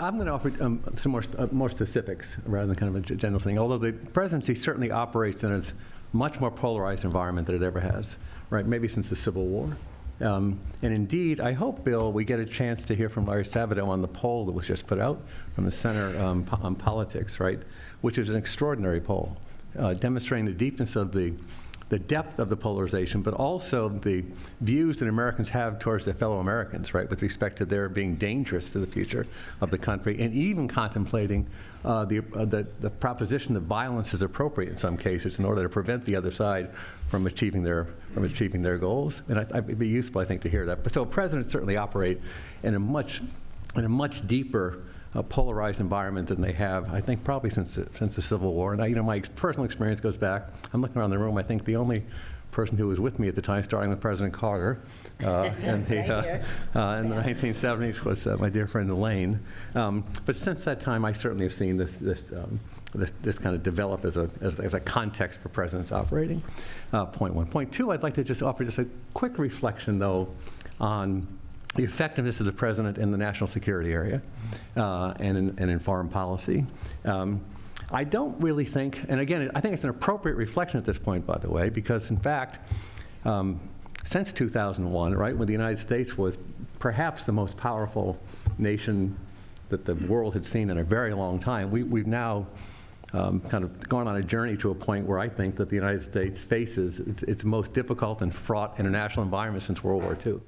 I'm going to offer some more specifics rather than kind of a general thing. Although the presidency certainly operates in a much more polarized environment than it ever has, right? Maybe since the Civil War. And indeed, I hope, Bill, we get a chance to hear from Larry Sabato on the poll that was just put out from the Center on Politics, right? Which is an extraordinary poll, demonstrating the deepness of the depth of the polarization, but also the views that Americans have towards their fellow Americans, right, with respect to their being dangerous to the future of the country, and even contemplating the proposition that violence is appropriate in some cases in order to prevent the other side from achieving their goals. And it'd be useful, I think, to hear that. But so presidents certainly operate in a much deeper polarized environment than they have, I think, probably since the Civil War. And my personal experience goes back. I'm looking around the room. I think the only person who was with me at the time, starting with President Carter, in the 1970s, was my dear friend Elaine. But since that time, I certainly have seen this kind of develop as a context for presidents operating. Point one. Point two, I'd like to just offer just a quick reflection, though, on the effectiveness of the president in the national security area and in foreign policy. I don't really think, and again, I think it's an appropriate reflection at this point, by the way, because in fact, since 2001, right, when the United States was perhaps the most powerful nation that the world had seen in a very long time, we've now kind of gone on a journey to a point where I think that the United States faces its most difficult and fraught international environment since World War II.